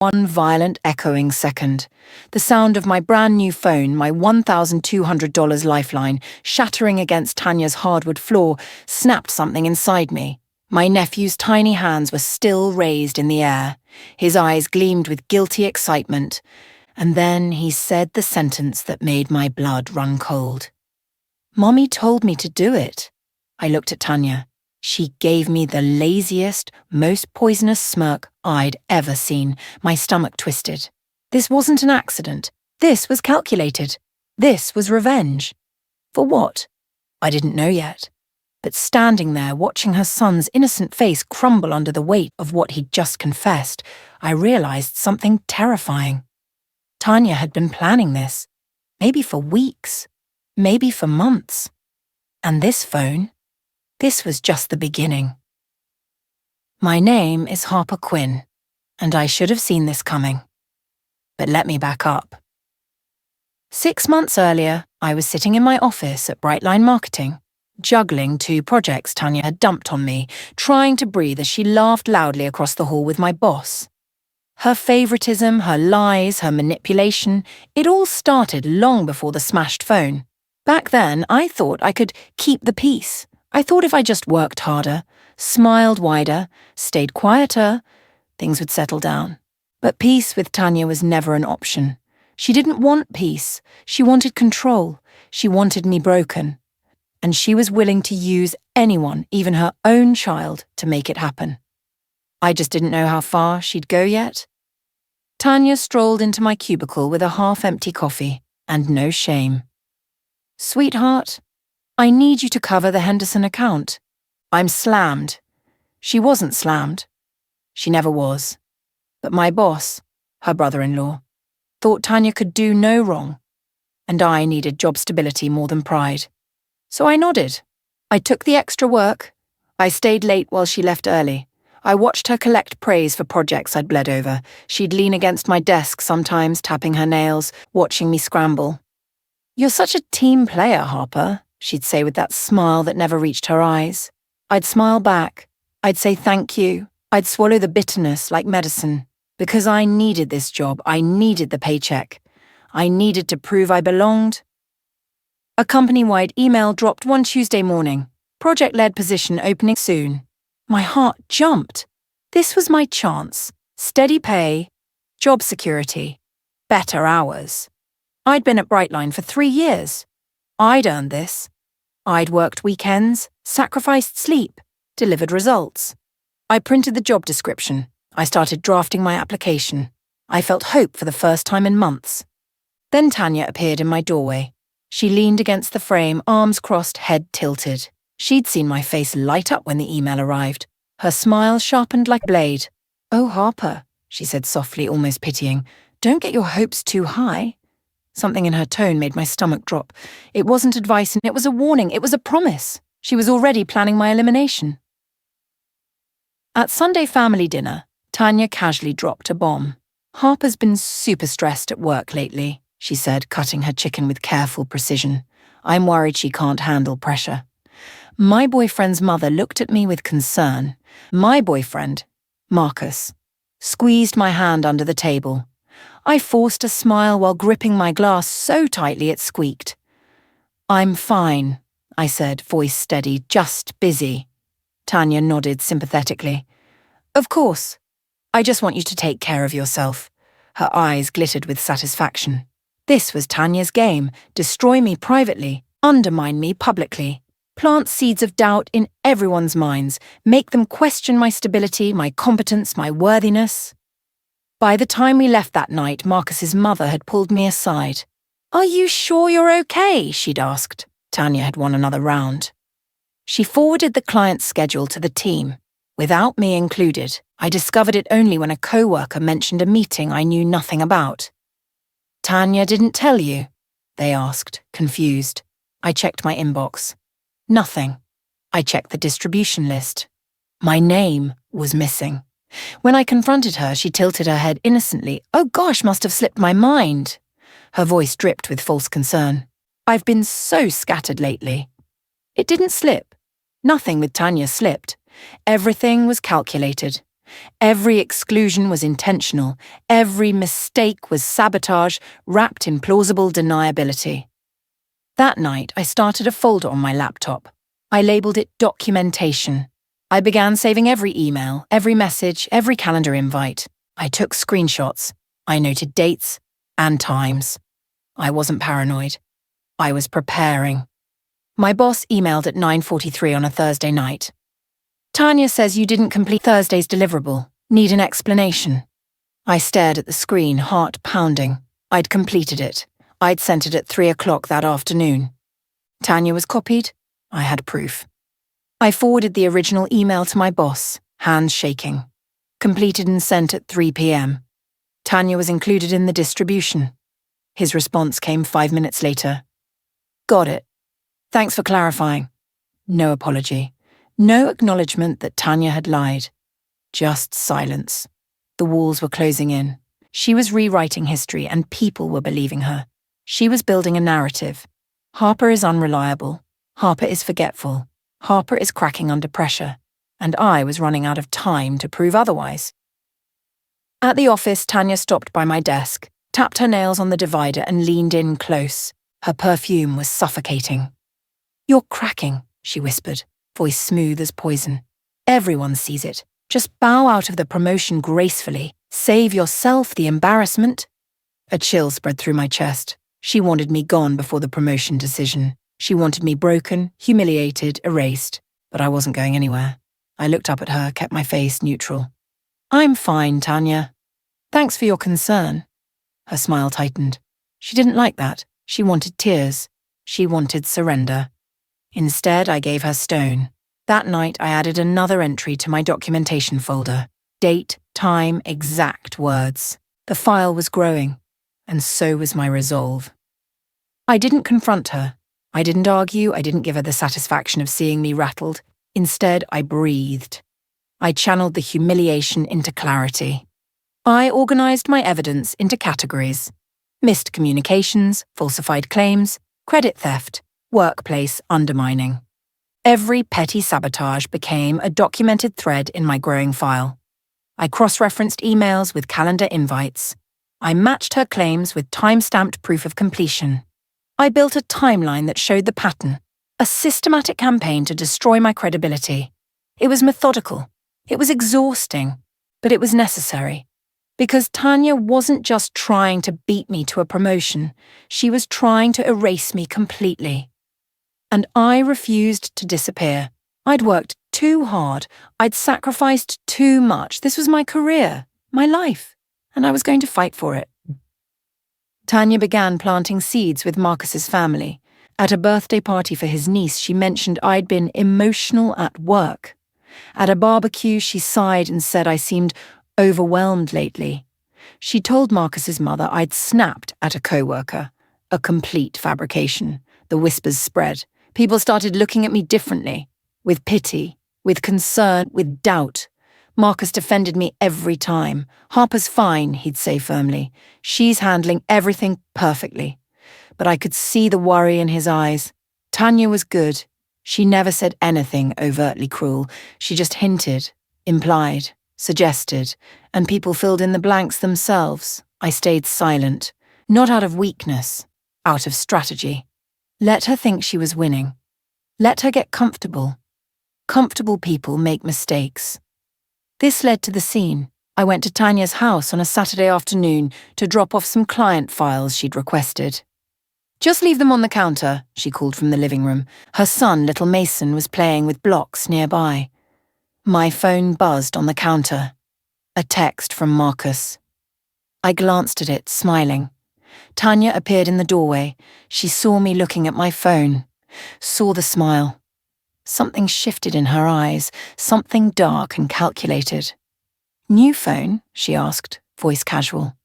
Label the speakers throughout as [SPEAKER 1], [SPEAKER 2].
[SPEAKER 1] One violent echoing second. The sound of my brand new phone, my $1,200 lifeline, shattering against Tanya's hardwood floor, snapped something inside me. My nephew's tiny hands were still raised in the air. His eyes gleamed with guilty excitement. And then he said the sentence that made my blood run cold. "Mommy told me to do it." I looked at Tanya. She gave me the laziest, most poisonous smirk I'd ever seen. My stomach twisted. This wasn't an accident. This was calculated. This was revenge. For what? I didn't know yet. But standing there, watching her son's innocent face crumble under the weight of what he'd just confessed, I realized something terrifying. Tanya had been planning this. Maybe for weeks. Maybe for months. And this phone? This was just the beginning. My name is Harper Quinn, and I should have seen this coming. But let me back up. 6 months earlier, I was sitting in my office at Brightline Marketing, juggling 2 projects Tanya had dumped on me, trying to breathe as she laughed loudly across the hall with my boss. Her favoritism, her lies, her manipulation, it all started long before the smashed phone. Back then, I thought I could keep the peace. I thought if I just worked harder, smiled wider, stayed quieter, things would settle down. But peace with Tanya was never an option. She didn't want peace. She wanted control. She wanted me broken. And she was willing to use anyone, even her own child, to make it happen. I just didn't know how far she'd go yet. Tanya strolled into my cubicle with a half-empty coffee, and no shame. "Sweetheart, I need you to cover the Henderson account. I'm slammed." She wasn't slammed. She never was. But my boss, her brother-in-law, thought Tanya could do no wrong, and I needed job stability more than pride. So I nodded. I took the extra work. I stayed late while she left early. I watched her collect praise for projects I'd bled over. She'd lean against my desk sometimes, tapping her nails, watching me scramble. "You're such a team player, Harper," she'd say with that smile that never reached her eyes. I'd smile back. I'd say thank you. I'd swallow the bitterness like medicine. Because I needed this job. I needed the paycheck. I needed to prove I belonged. A company-wide email dropped one Tuesday morning. Project-led position opening soon. My heart jumped. This was my chance. Steady pay, job security, better hours. I'd been at Brightline for 3 years. I'd earned this. I'd worked weekends, sacrificed sleep, delivered results. I printed the job description. I started drafting my application. I felt hope for the first time in months. Then Tanya appeared in my doorway. She leaned against the frame, arms crossed, head tilted. She'd seen my face light up when the email arrived. Her smile sharpened like a blade. "Oh, Harper," she said softly, almost pitying, "don't get your hopes too high." Something in her tone made my stomach drop. It wasn't advice, and it was a warning. It was a promise. She was already planning my elimination. At Sunday family dinner, Tanya casually dropped a bomb. "Harper's been super stressed at work lately," she said, cutting her chicken with careful precision. "I'm worried she can't handle pressure." My boyfriend's mother looked at me with concern. My boyfriend, Marcus, squeezed my hand under the table. I forced a smile while gripping my glass so tightly it squeaked. "I'm fine," I said, voice steady, "just busy." Tanya nodded sympathetically. "Of course. I just want you to take care of yourself." Her eyes glittered with satisfaction. This was Tanya's game. Destroy me privately, undermine me publicly. Plant seeds of doubt in everyone's minds, make them question my stability, my competence, my worthiness. By the time we left that night, Marcus's mother had pulled me aside. "Are you sure you're okay?" she'd asked. Tanya had won another round. She forwarded the client's schedule to the team. Without me included, I discovered it only when a co-worker mentioned a meeting I knew nothing about. "Tanya didn't tell you?" they asked, confused. I checked my inbox. Nothing. I checked the distribution list. My name was missing. When I confronted her, she tilted her head innocently. "Oh gosh, must have slipped my mind." Her voice dripped with false concern. "I've been so scattered lately." It didn't slip. Nothing with Tanya slipped. Everything was calculated. Every exclusion was intentional. Every mistake was sabotage wrapped in plausible deniability. That night, I started a folder on my laptop. I labeled it Documentation. I began saving every email, every message, every calendar invite. I took screenshots. I noted dates and times. I wasn't paranoid. I was preparing. My boss emailed at 9:43 on a Thursday night. Tanya says you didn't complete Thursday's deliverable. Need an explanation. I stared at the screen, heart pounding. I'd completed it. I'd sent it at 3 o'clock that afternoon. Tanya was copied. I had proof. I forwarded the original email to my boss, hands shaking. Completed and sent at 3 p.m. Tanya was included in the distribution. His response came 5 minutes later. Got it. Thanks for clarifying. No apology. No acknowledgement that Tanya had lied. Just silence. The walls were closing in. She was rewriting history and people were believing her. She was building a narrative. Harper is unreliable. Harper is forgetful. Harper is cracking under pressure. And I was running out of time to prove otherwise. At the office, Tanya stopped by my desk, tapped her nails on the divider and leaned in close. Her perfume was suffocating. You're cracking, she whispered, voice smooth as poison. Everyone sees it. Just bow out of the promotion gracefully. Save yourself the embarrassment. A chill spread through my chest. She wanted me gone before the promotion decision. She wanted me broken, humiliated, erased. But I wasn't going anywhere. I looked up at her, kept my face neutral. I'm fine, Tanya. Thanks for your concern. Her smile tightened. She didn't like that. She wanted tears. She wanted surrender. Instead, I gave her stone. That night, I added another entry to my documentation folder. Date, time, exact words. The file was growing, and so was my resolve. I didn't confront her. I didn't argue. I didn't give her the satisfaction of seeing me rattled. Instead, I breathed. I channeled the humiliation into clarity. I organized my evidence into categories. Missed communications, falsified claims, credit theft, workplace undermining. Every petty sabotage became a documented thread in my growing file. I cross-referenced emails with calendar invites. I matched her claims with time-stamped proof of completion. I built a timeline that showed the pattern, a systematic campaign to destroy my credibility. It was methodical. It was exhausting, but it was necessary. Because Tanya wasn't just trying to beat me to a promotion, she was trying to erase me completely. And I refused to disappear. I'd worked too hard. I'd sacrificed too much. This was my career, my life, and I was going to fight for it. Tanya began planting seeds with Marcus's family. At a birthday party for his niece, she mentioned I'd been emotional at work. At a barbecue, she sighed and said I seemed overwhelmed lately. She told Marcus's mother I'd snapped at a co-worker. A complete fabrication. The whispers spread. People started looking at me differently. With pity, with concern, with doubt. Marcus defended me every time. Harper's fine, he'd say firmly. She's handling everything perfectly. But I could see the worry in his eyes. Tanya was good. She never said anything overtly cruel. She just hinted, implied, suggested, and people filled in the blanks themselves. I stayed silent, not out of weakness, out of strategy. Let her think she was winning. Let her get comfortable. Comfortable people make mistakes. This led to the scene. I went to Tanya's house on a Saturday afternoon to drop off some client files she'd requested. Just leave them on the counter, she called from the living room. Her son, little Mason, was playing with blocks nearby. My phone buzzed on the counter. A text from Marcus. I glanced at it, smiling. Tanya appeared in the doorway. She saw me looking at my phone, saw the smile. Something shifted in her eyes, something dark and calculated. New phone? She asked, voice casual.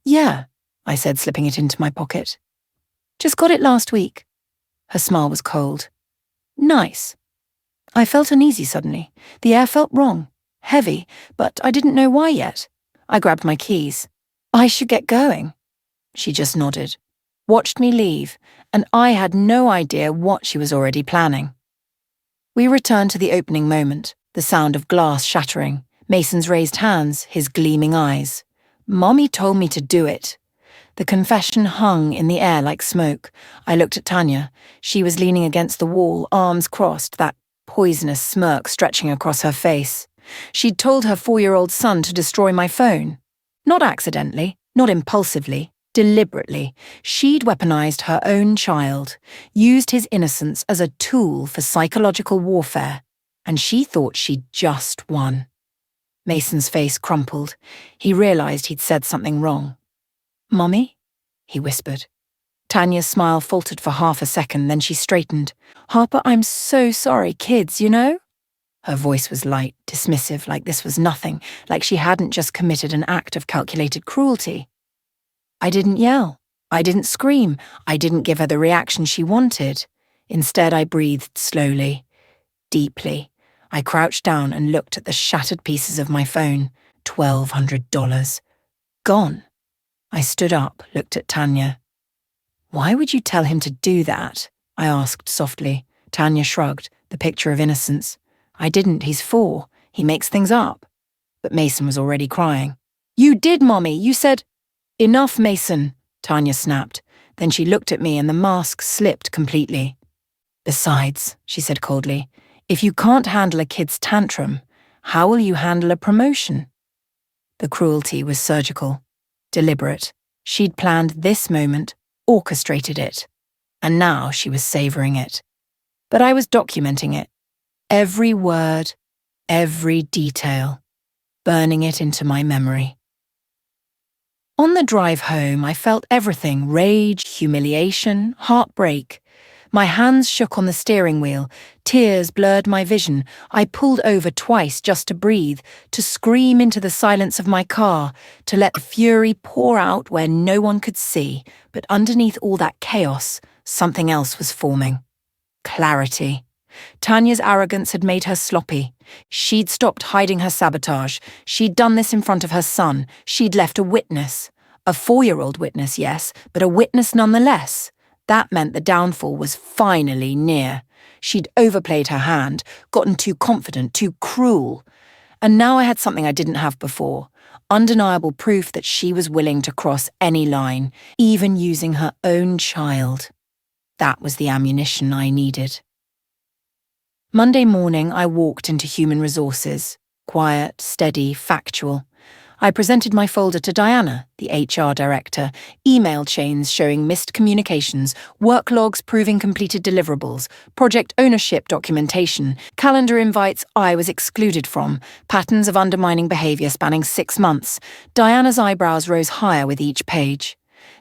[SPEAKER 1] Yeah, I said, slipping it into my pocket. Just got it last week. Her smile was cold. Nice. I felt uneasy suddenly. The air felt wrong, heavy, but I didn't know why yet. I grabbed my keys. I should get going. She just nodded, watched me leave, and I had no idea what she was already planning. We returned to the opening moment, the sound of glass shattering, Mason's raised hands, his gleaming eyes. Mommy told me to do it. The confession hung in the air like smoke. I looked at Tanya. She was leaning against the wall, arms crossed, that poisonous smirk stretching across her face. She'd told her 4-year-old son to destroy my phone. Not accidentally, not impulsively, deliberately. She'd weaponized her own child, used his innocence as a tool for psychological warfare, and she thought she'd just won. Mason's face crumpled. He realized he'd said something wrong. "Mommy?" he whispered. Tanya's smile faltered for half a second, then she straightened. "Harper, I'm so sorry, kids, you know?" Her voice was light, dismissive, like this was nothing, like she hadn't just committed an act of calculated cruelty. I didn't yell. I didn't scream. I didn't give her the reaction she wanted. Instead, I breathed slowly, deeply. I crouched down and looked at the shattered pieces of my phone. $1,200. Gone. I stood up, looked at Tanya. "Why would you tell him to do that?" I asked softly. Tanya shrugged, the picture of innocence. "I didn't, he's 4. He makes things up." But Mason was already crying. "You did, Mommy, you said—" "Enough, Mason," Tanya snapped. Then she looked at me and the mask slipped completely. "Besides," she said coldly, "if you can't handle a kid's tantrum, how will you handle a promotion?" The cruelty was surgical, deliberate. She'd planned this moment, orchestrated it, and now she was savoring it. But I was documenting it. Every word, every detail, burning it into my memory. On the drive home, I felt everything: rage, humiliation, heartbreak. My hands shook on the steering wheel, tears blurred my vision. I pulled over twice just to breathe, to scream into the silence of my car, to let the fury pour out where no one could see. But underneath all that chaos, something else was forming. Clarity. Tanya's arrogance had made her sloppy. She'd stopped hiding her sabotage. She'd done this in front of her son. She'd left a witness. A 4-year-old witness, yes, but a witness nonetheless. That meant the downfall was finally near. She'd overplayed her hand, gotten too confident, too cruel. And now I had something I didn't have before. Undeniable proof that she was willing to cross any line, even using her own child. That was the ammunition I needed. Monday morning, I walked into Human Resources. Quiet, steady, factual. I presented my folder to Diana, the HR director, email chains showing missed communications, work logs proving completed deliverables, project ownership documentation, calendar invites I was excluded from, patterns of undermining behavior spanning 6 months. Diana's eyebrows rose higher with each page.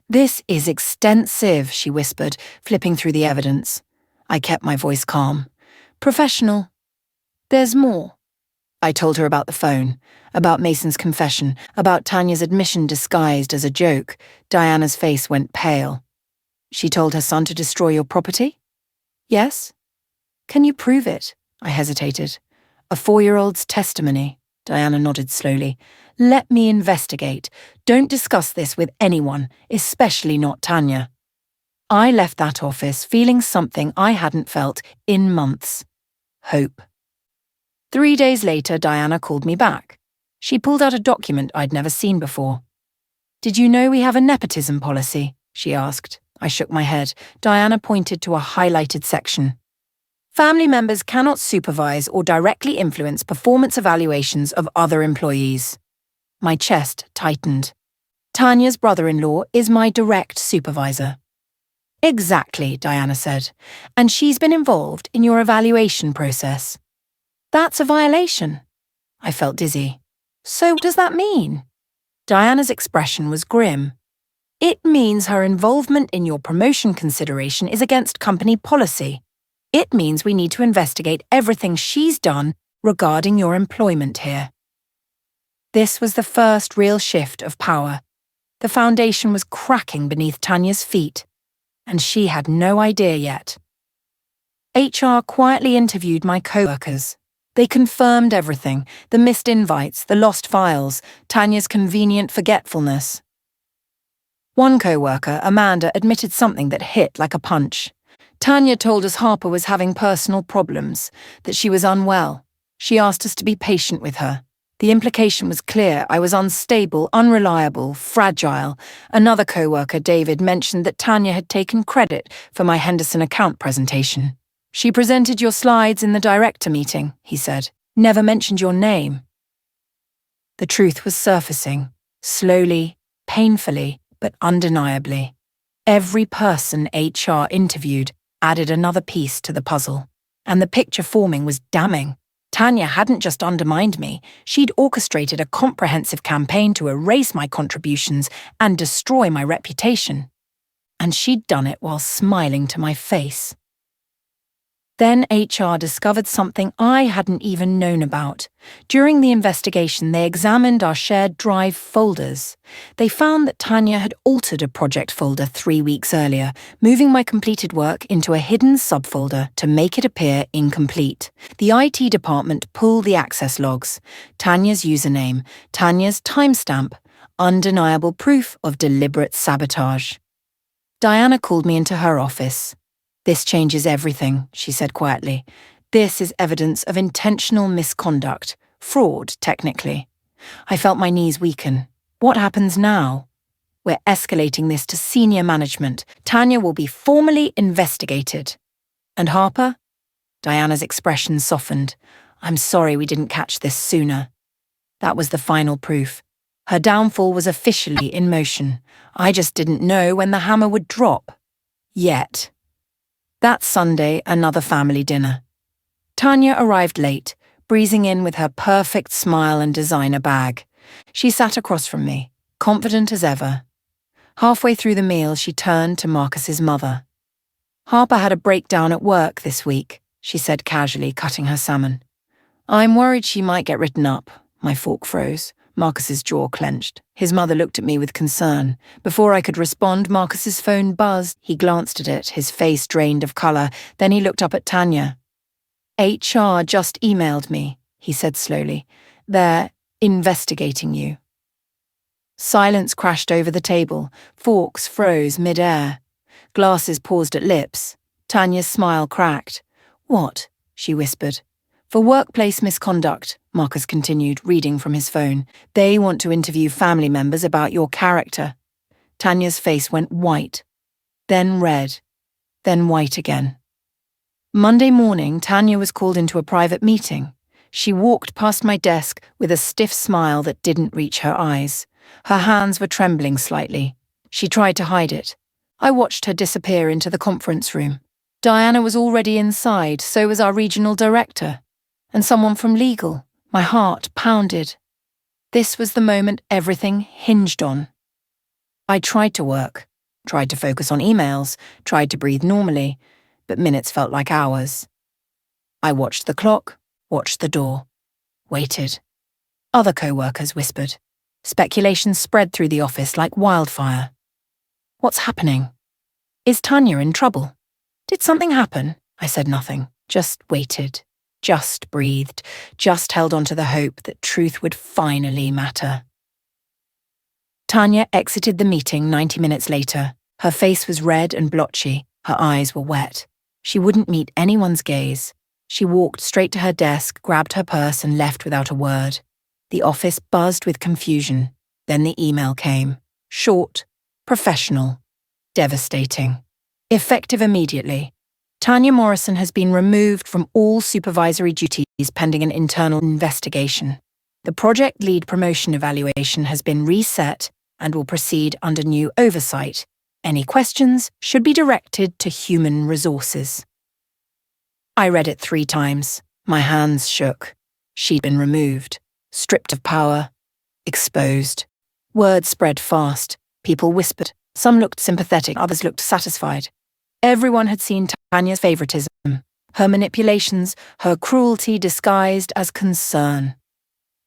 [SPEAKER 1] "This is extensive," she whispered, flipping through the evidence. I kept my voice calm. "Professional. There's more." I told her about the phone, about Mason's confession, about Tanya's admission disguised as a joke. Diana's face went pale. "She told her son to destroy your property?" "Yes." "Can you prove it?" I hesitated. "A 4-year-old's testimony." Diana nodded slowly. "Let me investigate. Don't discuss this with anyone, especially not Tanya." I left that office feeling something I hadn't felt in months. Hope. 3 days later, Diana called me back. She pulled out a document I'd never seen before. "Did you know we have a nepotism policy?" she asked. I shook my head. Diana pointed to a highlighted section. "Family members cannot supervise or directly influence performance evaluations of other employees." My chest tightened. "Tanya's brother-in-law is my direct supervisor." "Exactly," Diana said. "And she's been involved in your evaluation process." "That's a violation." I felt dizzy. "So what does that mean?" Diana's expression was grim. "It means her involvement in your promotion consideration is against company policy. It means we need to investigate everything she's done regarding your employment here." This was the first real shift of power. The foundation was cracking beneath Tanya's feet, and she had no idea yet. HR quietly interviewed my co-workers. They confirmed everything: the missed invites, the lost files, Tanya's convenient forgetfulness. One co-worker, Amanda, admitted something that hit like a punch. "Tanya told us Harper was having personal problems, that she was unwell. She asked us to be patient with her. The implication was clear. I was unstable, unreliable, fragile. Another co-worker, David, mentioned that Tanya had taken credit for my Henderson account presentation. She presented your slides in the director meeting, he said. Never mentioned your name. The truth was surfacing, slowly, painfully, but undeniably. Every person HR interviewed added another piece to the puzzle, and the picture forming was damning. Tanya hadn't just undermined me, she'd orchestrated a comprehensive campaign to erase my contributions and destroy my reputation. And she'd done it while smiling to my face. Then HR discovered something I hadn't even known about. During the investigation, they examined our shared drive folders. They found that Tanya had altered a project folder 3 weeks earlier, moving my completed work into a hidden subfolder to make it appear incomplete. The IT department pulled the access logs. Tanya's username, Tanya's timestamp, undeniable proof of deliberate sabotage. Diana called me into her office. "This changes everything," she said quietly. "This is evidence of intentional misconduct, fraud, technically." I felt my knees weaken. What happens now? "We're escalating this to senior management. Tanya will be formally investigated." "And Harper?" Diana's expression softened. "I'm sorry we didn't catch this sooner." That was the final proof. Her downfall was officially in motion. I just didn't know when the hammer would drop. Yet. That Sunday, another family dinner. Tanya arrived late, breezing in with her perfect smile and designer bag. She sat across from me, confident as ever. Halfway through the meal, she turned to Marcus's mother. "Harper had a breakdown at work this week," she said casually, cutting her salmon. "I'm worried she might get written up." My fork froze. Marcus's jaw clenched. His mother looked at me with concern. Before I could respond, Marcus's phone buzzed. He glanced at it, his face drained of colour. Then he looked up at Tanya. "HR just emailed me," he said slowly. "They're investigating you." Silence crashed over the table. Forks froze mid-air. Glasses paused at lips. Tanya's smile cracked. "What?" she whispered. "For workplace misconduct," Marcus continued, reading from his phone. "They want to interview family members about your character." Tanya's face went white, then red, then white again. Monday morning, Tanya was called into a private meeting. She walked past my desk with a stiff smile that didn't reach her eyes. Her hands were trembling slightly. She tried to hide it. I watched her disappear into the conference room. Diana was already inside, so was our regional director. And someone from legal. My heart pounded. This was the moment everything hinged on. I tried to work, tried to focus on emails, tried to breathe normally, but minutes felt like hours. I watched the clock, watched the door, waited. Other co-workers whispered. Speculation spread through the office like wildfire. What's happening? Is Tanya in trouble? Did something happen? I said nothing, just waited. Just breathed, just held on to the hope that truth would finally matter. Tanya exited the meeting 90 minutes later. Her face was red and blotchy, her eyes were wet. She wouldn't meet anyone's gaze. She walked straight to her desk, grabbed her purse and left without a word. The office buzzed with confusion. Then the email came. Short, professional, devastating. Effective immediately. Tanya Morrison has been removed from all supervisory duties pending an internal investigation. The project lead promotion evaluation has been reset and will proceed under new oversight. Any questions should be directed to human resources. I read it 3 times. My hands shook. She'd been removed, stripped of power, exposed. Word spread fast. People whispered. Some looked sympathetic, others looked satisfied. Everyone had seen Tanya's favoritism, her manipulations, her cruelty disguised as concern.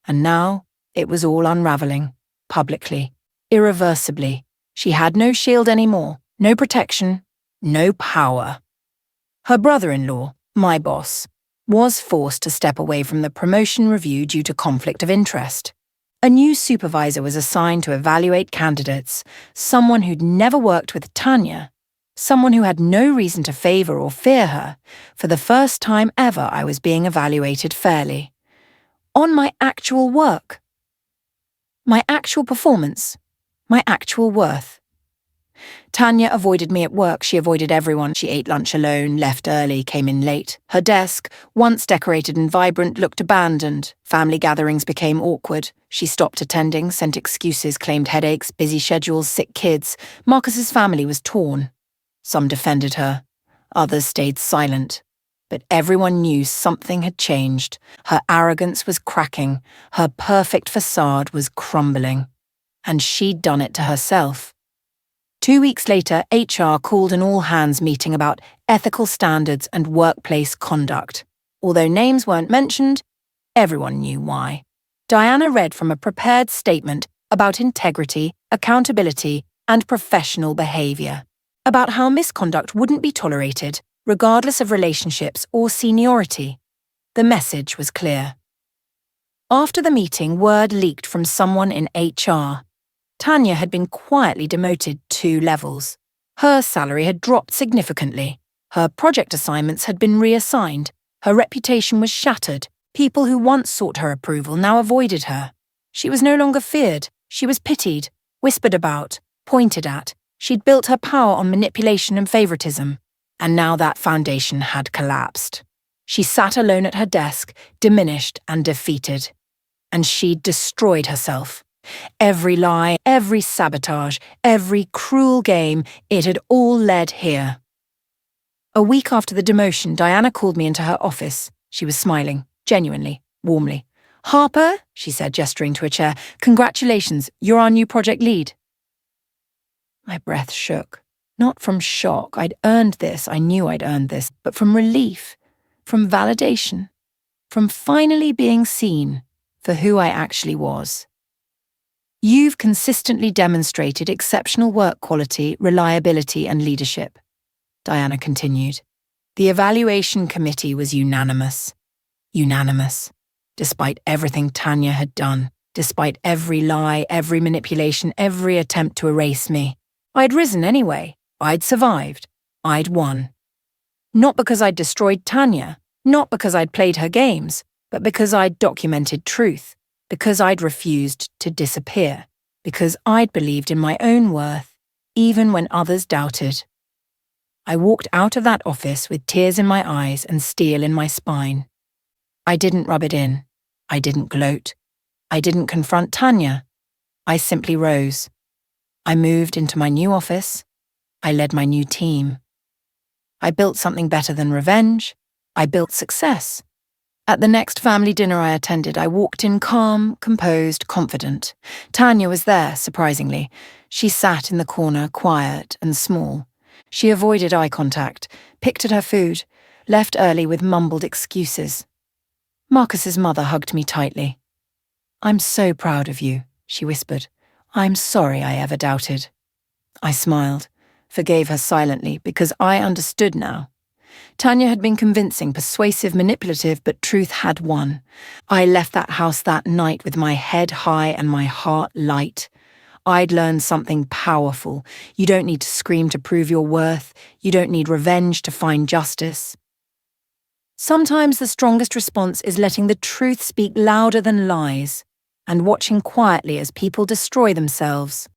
[SPEAKER 1] And now it was all unraveling, publicly, irreversibly. She had no shield anymore, no protection, no power. Her brother-in-law, my boss, was forced to step away from the promotion review due to conflict of interest. A new supervisor was assigned to evaluate candidates, someone who'd never worked with Tanya. Someone who had no reason to favour or fear her. For the first time ever, I was being evaluated fairly. On my actual work. My actual performance. My actual worth. Tanya avoided me at work. She avoided everyone. She ate lunch alone, left early, came in late. Her desk, once decorated and vibrant, looked abandoned. Family gatherings became awkward. She stopped attending, sent excuses, claimed headaches, busy schedules, sick kids. Marcus's family was torn. Some defended her. Others stayed silent. But everyone knew something had changed. Her arrogance was cracking. Her perfect facade was crumbling. And she'd done it to herself. 2 weeks later, HR called an all-hands meeting about ethical standards and workplace conduct. Although names weren't mentioned, everyone knew why. Diana read from a prepared statement about integrity, accountability, and professional behaviour, about how misconduct wouldn't be tolerated, regardless of relationships or seniority. The message was clear. After the meeting, word leaked from someone in HR. Tanya had been quietly demoted 2 levels. Her salary had dropped significantly. Her project assignments had been reassigned. Her reputation was shattered. People who once sought her approval now avoided her. She was no longer feared. She was pitied, whispered about, pointed at. She'd built her power on manipulation and favoritism. And now that foundation had collapsed. She sat alone at her desk, diminished and defeated. And she'd destroyed herself. Every lie, every sabotage, every cruel game, it had all led here. A week after the demotion, Diana called me into her office. She was smiling, genuinely, warmly. "Harper," she said, gesturing to a chair, "congratulations, you're our new project lead." My breath shook. Not from shock, I'd earned this, I knew I'd earned this, but from relief, from validation, from finally being seen for who I actually was. "You've consistently demonstrated exceptional work quality, reliability, and leadership," Diana continued. The evaluation committee was unanimous. Unanimous. Despite everything Tanya had done, despite every lie, every manipulation, every attempt to erase me. I'd risen anyway. I'd survived. I'd won. Not because I'd destroyed Tanya, not because I'd played her games, but because I'd documented truth. Because I'd refused to disappear, because I'd believed in my own worth, even when others doubted. I walked out of that office with tears in my eyes and steel in my spine. I didn't rub it in. I didn't gloat. I didn't confront Tanya. I simply rose. I moved into my new office. I led my new team. I built something better than revenge. I built success. At the next family dinner I attended, I walked in calm, composed, confident. Tanya was there, surprisingly. She sat in the corner, quiet and small. She avoided eye contact, picked at her food, left early with mumbled excuses. Marcus's mother hugged me tightly. "I'm so proud of you," she whispered. "I'm sorry I ever doubted." I smiled, forgave her silently, because I understood now. Tanya had been convincing, persuasive, manipulative, but truth had won. I left that house that night with my head high and my heart light. I'd learned something powerful. You don't need to scream to prove your worth. You don't need revenge to find justice. Sometimes the strongest response is letting the truth speak louder than lies, and watching quietly as people destroy themselves.